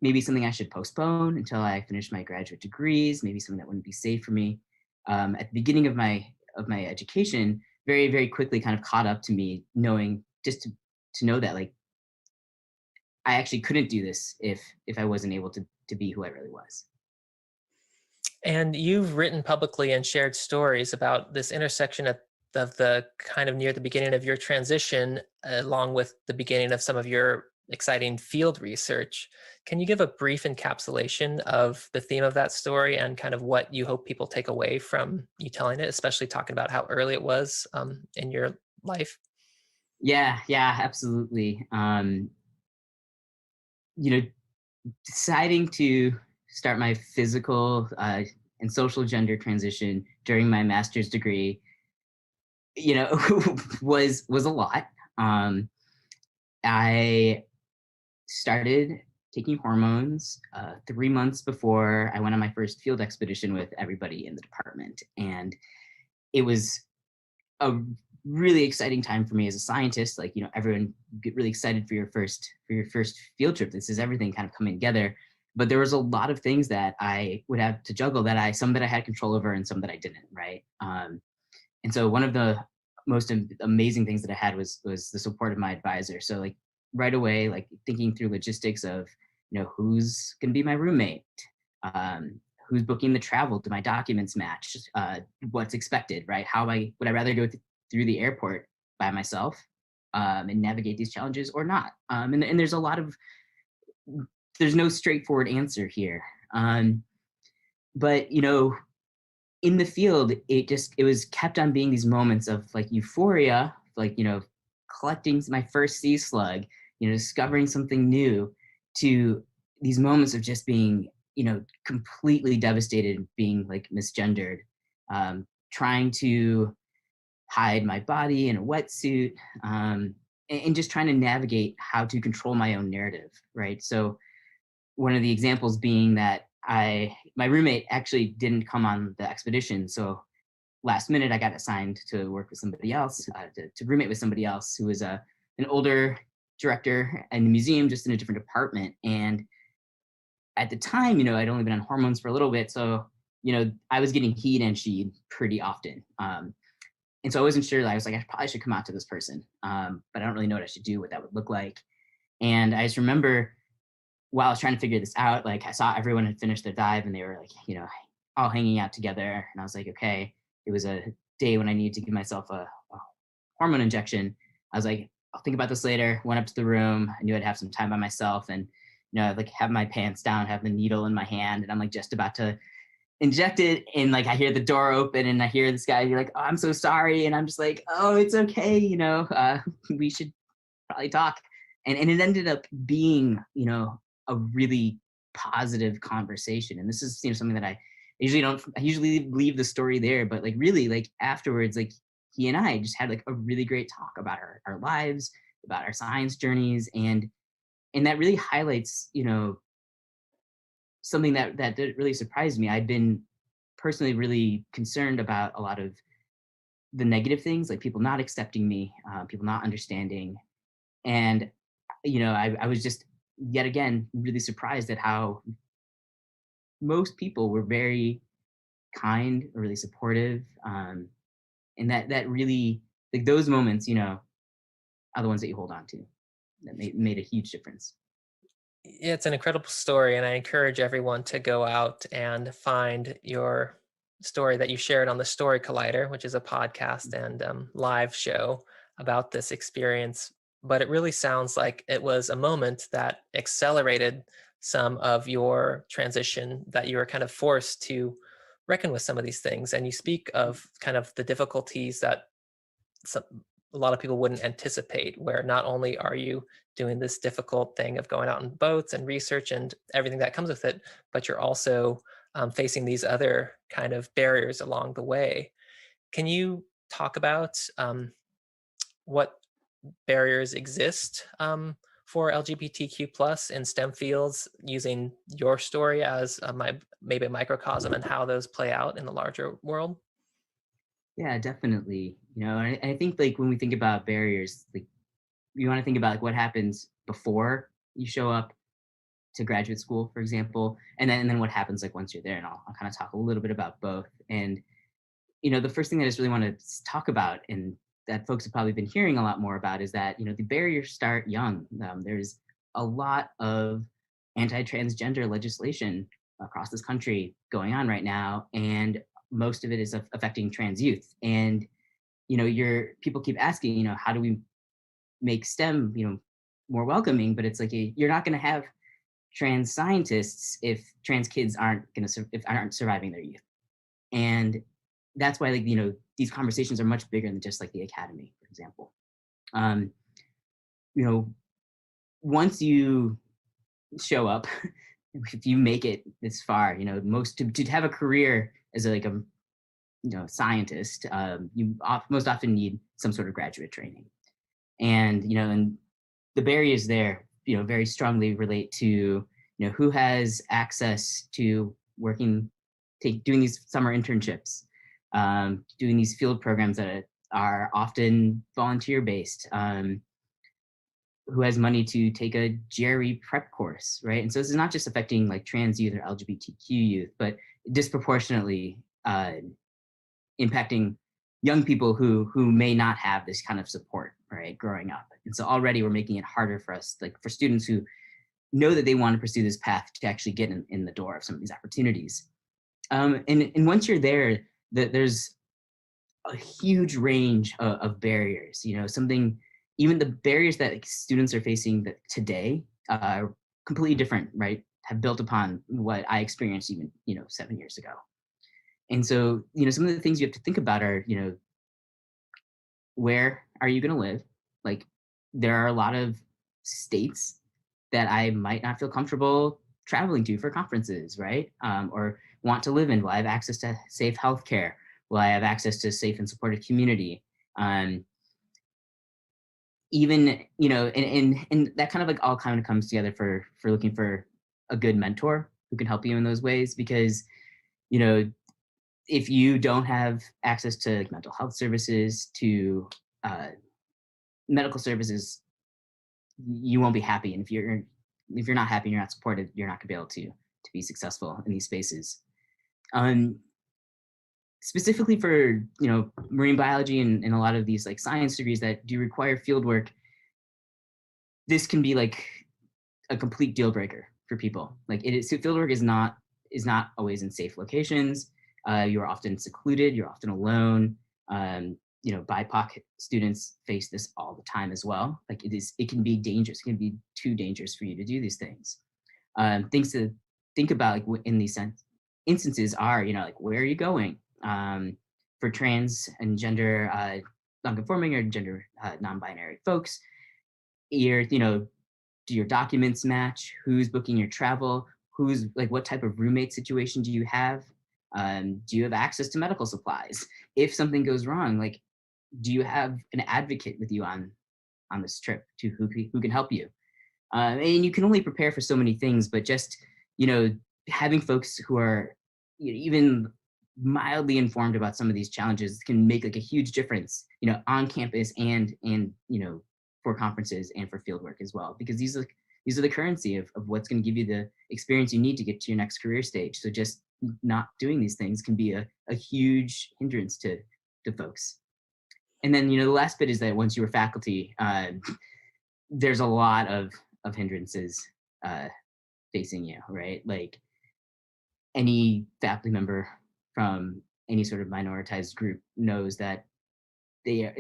maybe something I should postpone until I finished my graduate degrees, maybe something that wouldn't be safe for me. At the beginning of my education, very, very quickly kind of caught up to me, knowing just to know that like I actually couldn't do this if I wasn't able to be who I really was. And you've written publicly and shared stories about this intersection of the kind of near the beginning of your transition, along with the beginning of some of your exciting field research. Can you give a brief encapsulation of the theme of that story and kind of what you hope people take away from you telling it, especially talking about how early it was in your life? Yeah, absolutely. Deciding to start my physical and social gender transition during my master's degree, was a lot. I started taking hormones 3 months before I went on my first field expedition with everybody in the department. And it was a really exciting time for me as a scientist. Like, you know, everyone get really excited for your first field trip. This is everything kind of coming together. But there was a lot of things that I would have to juggle, that some that I had control over and some that I didn't, right? And so one of the most amazing things that I had was the support of my advisor. So like right away, like thinking through logistics of, you know, who's going to be my roommate, who's booking the travel, do my documents match, what's expected, right? Would I rather go through the airport by myself and navigate these challenges or not? And there's no straightforward answer here. But, you know, in the field, it was kept on being these moments of like euphoria, like, you know, collecting my first sea slug, you know, discovering something new, to these moments of just being, you know, completely devastated, being like misgendered, trying to hide my body in a wetsuit, and just trying to navigate how to control my own narrative, right? So one of the examples being that my roommate actually didn't come on the expedition. So last minute, I got assigned to work with somebody else, to roommate with somebody else who was an older director in the museum, just in a different department. And at the time, you know, I'd only been on hormones for a little bit. So, you know, I was getting he'd and she'd pretty often. And so I wasn't sure. I was like, I probably should come out to this person, but I don't really know what I should do, what that would look like. And I just remember, while I was trying to figure this out, like I saw everyone had finished their dive and they were like, you know, all hanging out together. And I was like, okay, it was a day when I needed to give myself a hormone injection. I was like, I'll think about this later. Went up to the room. I knew I'd have some time by myself, and, you know, I'd like have my pants down, have the needle in my hand, and I'm like just about to inject it. And like, I hear the door open and I hear this guy be like, oh, I'm so sorry. And I'm just like, oh, it's okay. You know, we should probably talk. And it ended up being, you know, a really positive conversation. And this is, you know, something that I usually leave the story there, but like really like afterwards, like he and I just had like a really great talk about our lives, about our science journeys. And that really highlights, you know, something that really surprised me. I'd been personally really concerned about a lot of the negative things, like people not accepting me, people not understanding. And, you know, I was just yet again really surprised at how most people were very kind, or really supportive, and that really, like those moments, you know, are the ones that you hold on to, that made a huge difference. Yeah, it's an incredible story, and I encourage everyone to go out and find your story that you shared on the Story Collider, which is a podcast and live show about this experience. But it really sounds like it was a moment that accelerated some of your transition, that you were kind of forced to reckon with some of these things. And you speak of kind of the difficulties that a lot of people wouldn't anticipate, where not only are you doing this difficult thing of going out on boats and research and everything that comes with it, but you're also facing these other kind of barriers along the way. Can you talk about what barriers exist for LGBTQ plus in STEM fields, using your story as maybe a microcosm, and how those play out in the larger world? Yeah, definitely. You know, I think like when we think about barriers, like you want to think about like what happens before you show up to graduate school, for example, and then what happens like once you're there. And I'll kind of talk a little bit about both. And, you know, the first thing that I just really want to talk about, and that folks have probably been hearing a lot more about, is that, you know, the barriers start young. There's a lot of anti-transgender legislation across this country going on right now, and most of it is affecting trans youth. And, you know, people keep asking, you know, how do we make STEM, you know, more welcoming? But it's like, you're not going to have trans scientists if trans kids aren't surviving their youth. And that's why, like, you know, these conversations are much bigger than just like the academy, for example. You know, once you show up, if you make it this far, you know, to have a career as a scientist, you most often need some sort of graduate training. And, you know, and the barriers there, very strongly relate to, who has access to working, doing these summer internships, doing these field programs that are often volunteer-based, who has money to take a GRE prep course, right? And so this is not just affecting like trans youth or LGBTQ youth, but disproportionately impacting young people who may not have this kind of support, right, growing up. And so already we're making it harder for us, like for students who know that they want to pursue this path to actually get in the door of some of these opportunities. And once you're there, there's a huge range of barriers, even the barriers that like, students are facing today are completely different, right? Have built upon what I experienced even, 7 years ago. And so, some of the things you have to think about are, where are you going to live? Like, there are a lot of states that I might not feel comfortable traveling to for conferences, right? Or want to live in. Will I have access to safe healthcare? Will I have access to safe and supportive community? Even, and that kind of like all kind of comes together for looking for a good mentor who can help you in those ways, because, if you don't have access to like, mental health services, to medical services, you won't be happy. And if you're not happy and you're not supported, you're not gonna be able to be successful in these spaces. Specifically for marine biology and a lot of these like science degrees that do require field work, this can be like a complete deal breaker for people. Like field work is not always in safe locations. You're often secluded. You're often alone. BIPOC students face this all the time as well. Like it can be dangerous. It can be too dangerous for you to do these things. Things to think about like in these instances are, like where are you going? For trans and gender non-conforming or gender non-binary folks, do your documents match? Who's booking your travel? Who's like, what type of roommate situation do you have? Do you have access to medical supplies? If something goes wrong, like, do you have an advocate with you on this trip who can help you? And you can only prepare for so many things, but just, having folks who are even mildly informed about some of these challenges can make like a huge difference, on campus and for conferences and for fieldwork as well, because these are the currency of what's going to give you the experience you need to get to your next career stage. So just not doing these things can be a huge hindrance to folks. And then, the last bit is that once you were faculty, there's a lot of hindrances facing you, right? Like any faculty member from any sort of minoritized group knows that the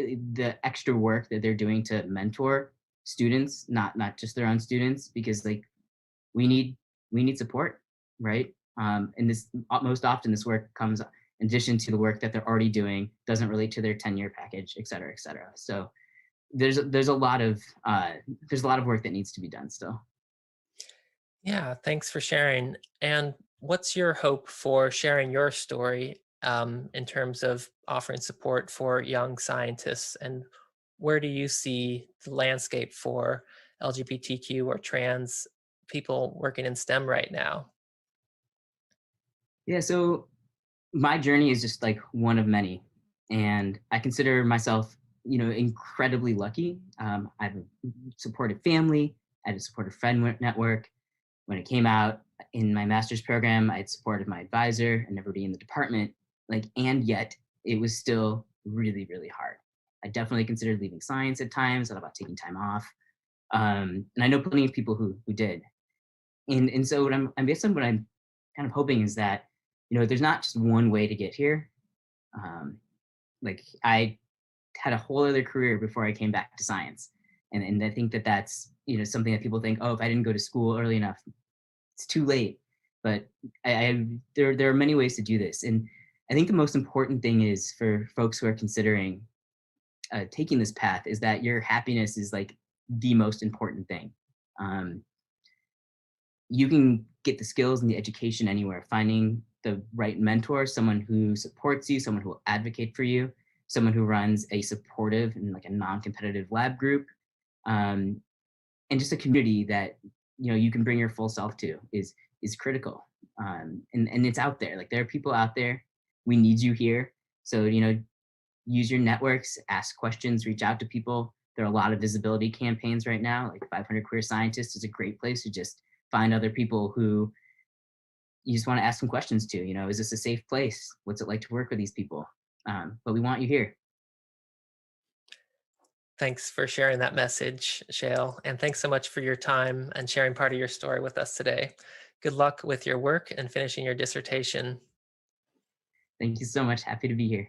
extra work that they're doing to mentor students, not just their own students, because like we need support, right? And this most often this work comes in addition to the work that they're already doing, doesn't relate to their tenure package, et cetera, et cetera. So there's a lot of work that needs to be done still. Yeah, thanks for sharing. And what's your hope for sharing your story in terms of offering support for young scientists? And where do you see the landscape for LGBTQ or trans people working in STEM right now? Yeah, so my journey is just like one of many. And I consider myself, incredibly lucky. I have a supportive family. I have a supportive friend network. When it came out in my master's program, I had supported my advisor and everybody in the department. And yet it was still really, really hard. I definitely considered leaving science at times, thought about taking time off. And I know plenty of people who did. And so what I'm kind of hoping is that, there's not just one way to get here. I had a whole other career before I came back to science. And I think that's, something that people think, oh, if I didn't go to school early enough, it's too late. But there are many ways to do this. And I think the most important thing is for folks who are considering taking this path is that your happiness is like the most important thing. You can get the skills and the education anywhere. Finding the right mentor, someone who supports you, someone who will advocate for you, someone who runs a supportive and like a non-competitive lab group, and just a community that, you can bring your full self to is critical. And it's out there. Like, there are people out there. We need you here. So, use your networks, ask questions, reach out to people. There are a lot of visibility campaigns right now. Like 500 Queer Scientists is a great place to just find other people who you just want to ask some questions to. Is this a safe place? What's it like to work with these people? But we want you here. Thanks for sharing that message, Shael. And thanks so much for your time and sharing part of your story with us today. Good luck with your work and finishing your dissertation. Thank you so much. Happy to be here.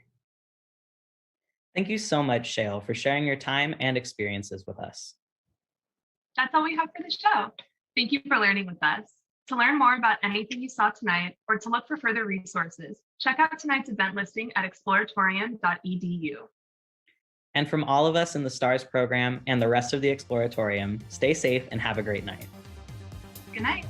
Thank you so much, Shael, for sharing your time and experiences with us. That's all we have for the show. Thank you for learning with us. To learn more about anything you saw tonight or to look for further resources, check out tonight's event listing at exploratorium.edu. And from all of us in the STARS program and the rest of the Exploratorium, stay safe and have a great night. Good night.